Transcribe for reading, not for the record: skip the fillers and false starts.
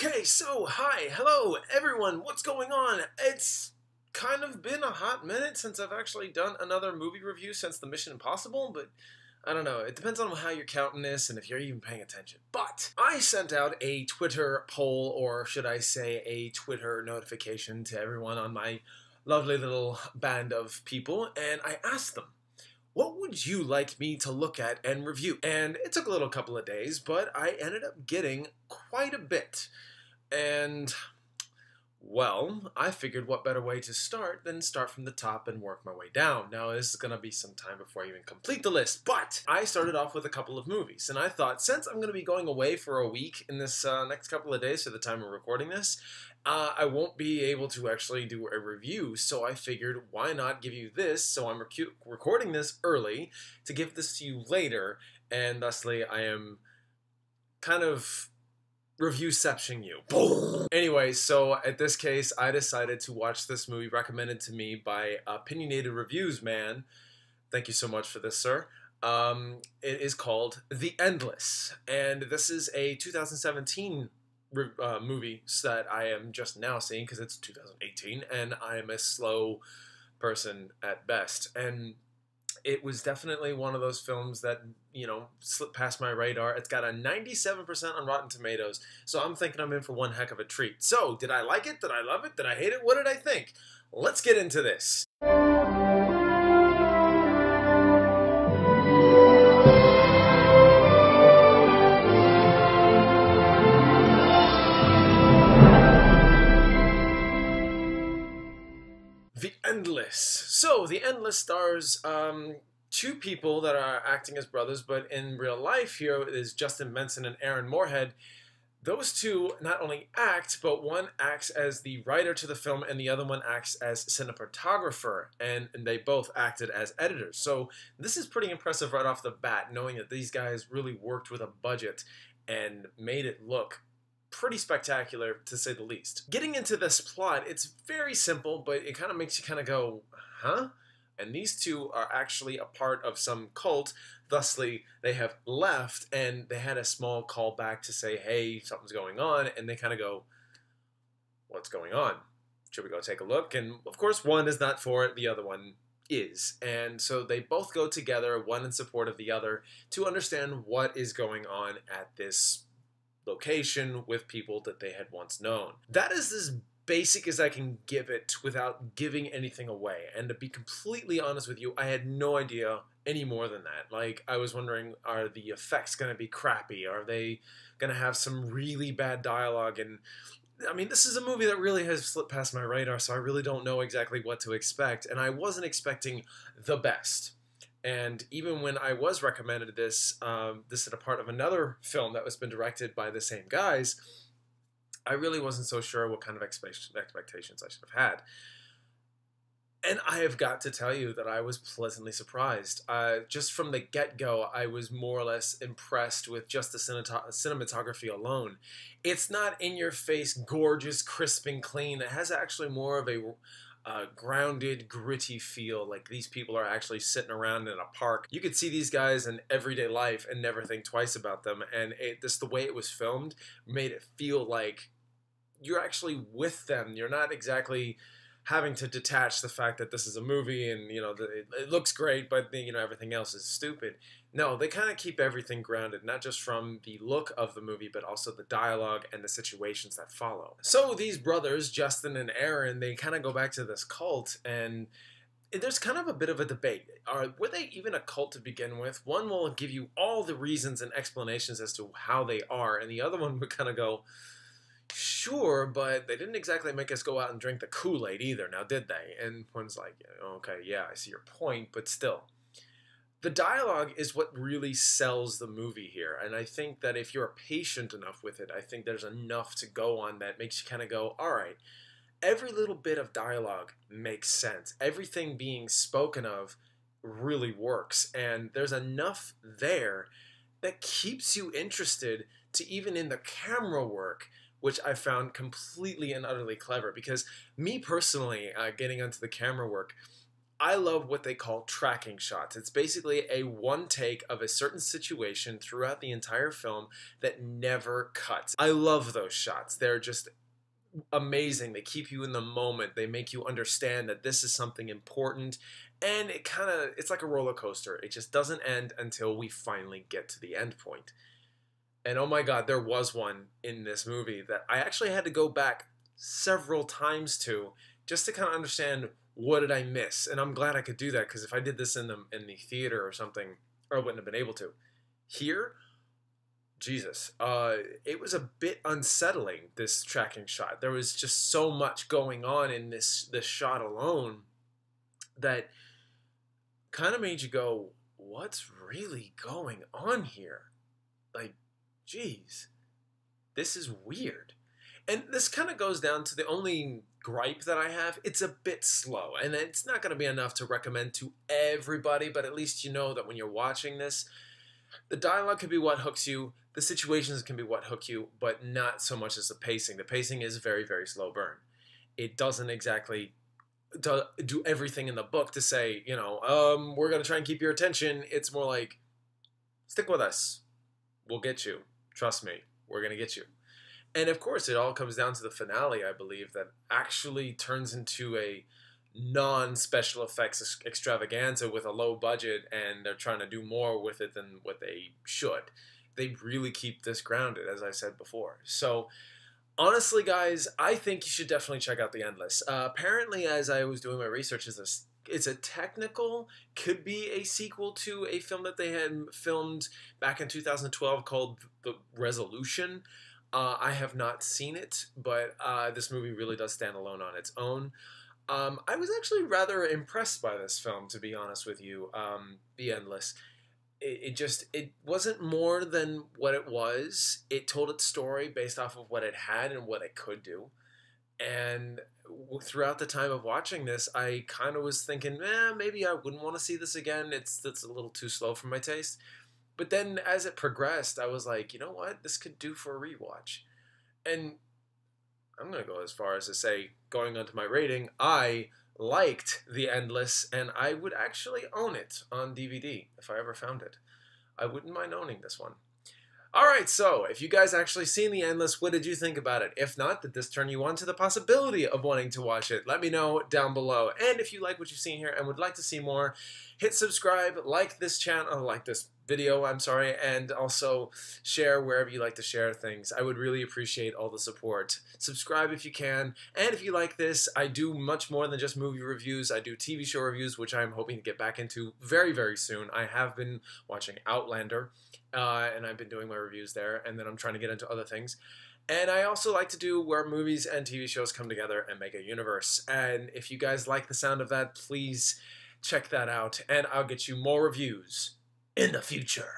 Okay, so hi, hello, everyone, what's going on? It's kind of been a hot minute since I've actually done another movie review since the Mission Impossible, but I don't know, it depends on how you're counting this and if you're even paying attention. But I sent out a Twitter poll, or should I say a Twitter notification to everyone on my lovely little band of people, and I asked them, what would you like me to look at and review? And it took a little couple of days, but I ended up getting quite a bit. And, well, I figured what better way to start than start from the top and work my way down. Now, this is going to be some time before I even complete the list, but I started off with a couple of movies. And I thought, since I'm going to be going away for a week in this next couple of days to the time of recording this, I won't be able to actually do a review, so I figured why not give you this, so I'm recording this early to give this to you later, and thusly I am kind of review-ceptioning you. Boom! Anyway, so at this case, I decided to watch this movie recommended to me by Opinionated Reviews Man. Thank you so much for this, sir. It is called The Endless, and this is a 2017 movie that I am just now seeing because it's 2018 and I am a slow person at best, and it was definitely one of those films that, you know, slipped past my radar. It's got a 97% on Rotten Tomatoes, so I'm thinking I'm in for one heck of a treat. So, did I like it? Did I love it? Did I hate it? What did I think? Let's get into this. The Endless. So, The Endless stars two people that are acting as brothers, but in real life here is Justin Benson and Aaron Moorhead. Those two not only act, but one acts as the writer to the film and the other one acts as cinematographer, and they both acted as editors. So this is pretty impressive right off the bat, knowing that these guys really worked with a budget and made it look pretty spectacular, to say the least. Getting into this plot, it's very simple, but it kind of makes you kind of go, huh? And these two are actually a part of some cult, thusly they have left, and they had a small call back to say, hey, something's going on, and they kind of go, what's going on? Should we go take a look? And of course, one is not for it, the other one is. And so they both go together, one in support of the other, to understand what is going on at this location with people that they had once known. That is as basic as I can give it without giving anything away. And to be completely honest with you, I had no idea any more than that. Like, I was wondering, are the effects going to be crappy? Are they going to have some really bad dialogue? And I mean, this is a movie that really has slipped past my radar, so I really don't know exactly what to expect. And I wasn't expecting the best. And even when I was recommended this, this is a part of another film that was been directed by the same guys, I really wasn't so sure what kind of expectations I should have had. And I have got to tell you that I was pleasantly surprised. Just from the get-go, I was more or less impressed with just the cinematography alone. It's not in-your-face, gorgeous, crisp, and clean. It has actually more of a grounded, gritty feel, like these people are actually sitting around in a park. You could see these guys in everyday life and never think twice about them, and the way it was filmed made it feel like you're actually with them. You're not exactly having to detach the fact that this is a movie and, you know, it looks great, but, you know, everything else is stupid. No, they kind of keep everything grounded, not just from the look of the movie, but also the dialogue and the situations that follow. So these brothers, Justin and Aaron, they kind of go back to this cult, and there's kind of a bit of a debate. Were they even a cult to begin with? One will give you all the reasons and explanations as to how they are, and the other one would kind of go, sure, but they didn't exactly make us go out and drink the Kool-Aid either, now did they? And one's like, okay, yeah, I see your point, but still. The dialogue is what really sells the movie here, and I think that if you're patient enough with it, I think there's enough to go on that makes you kind of go, all right, every little bit of dialogue makes sense. Everything being spoken of really works, and there's enough there that keeps you interested to even in the camera work, which I found completely and utterly clever, because me personally, getting onto the camera work, I love what they call tracking shots. It's basically a one take of a certain situation throughout the entire film that never cuts. I love those shots. They're just amazing. They keep you in the moment. They make you understand that this is something important, and it's like a roller coaster. It just doesn't end until we finally get to the end point. And oh my God, there was one in this movie that I actually had to go back several times to just to kind of understand what did I miss. And I'm glad I could do that, because if I did this in the theater or something, or I wouldn't have been able to. Here, Jesus, it was a bit unsettling, this tracking shot. There was just so much going on in this shot alone that kind of made you go, what's really going on here? Like, geez, this is weird. And this kind of goes down to the only gripe that I have. It's a bit slow, and it's not going to be enough to recommend to everybody, but at least you know that when you're watching this, the dialogue can be what hooks you, the situations can be what hook you, but not so much as the pacing. The pacing is very, very slow burn. It doesn't exactly do everything in the book to say, we're going to try and keep your attention. It's more like, stick with us. We'll get you. Trust me, we're going to get you. And of course, it all comes down to the finale, I believe, that actually turns into a non-special effects extravaganza with a low budget, and they're trying to do more with it than what they should. They really keep this grounded, as I said before. So, honestly, guys, I think you should definitely check out The Endless. Apparently, as I was doing my research, it's a technical, could be a sequel to a film that they had filmed back in 2012 called The Resolution. I have not seen it, but this movie really does stand alone on its own. I was actually rather impressed by this film, to be honest with you, The Endless. It wasn't more than what it was. It told its story based off of what it had and what it could do. And throughout the time of watching this, I kind of was thinking, maybe I wouldn't want to see this again. It's a little too slow for my taste. But then as it progressed, I was like, you know what? This could do for a rewatch. And I'm going to go as far as to say, going on to my rating, I liked The Endless, and I would actually own it on DVD if I ever found it. I wouldn't mind owning this one. Alright, so if you guys actually seen The Endless, what did you think about it? If not, did this turn you on to the possibility of wanting to watch it? Let me know down below. And if you like what you've seen here and would like to see more, hit subscribe, like this channel, like this video, and also share wherever you like to share things. I would really appreciate all the support. Subscribe if you can, and if you like this, I do much more than just movie reviews. I do TV show reviews, which I'm hoping to get back into very, very soon. I have been watching Outlander, and I've been doing my reviews there, and then I'm trying to get into other things. And I also like to do where movies and TV shows come together and make a universe. And if you guys like the sound of that, please check that out, and I'll get you more reviews in the future.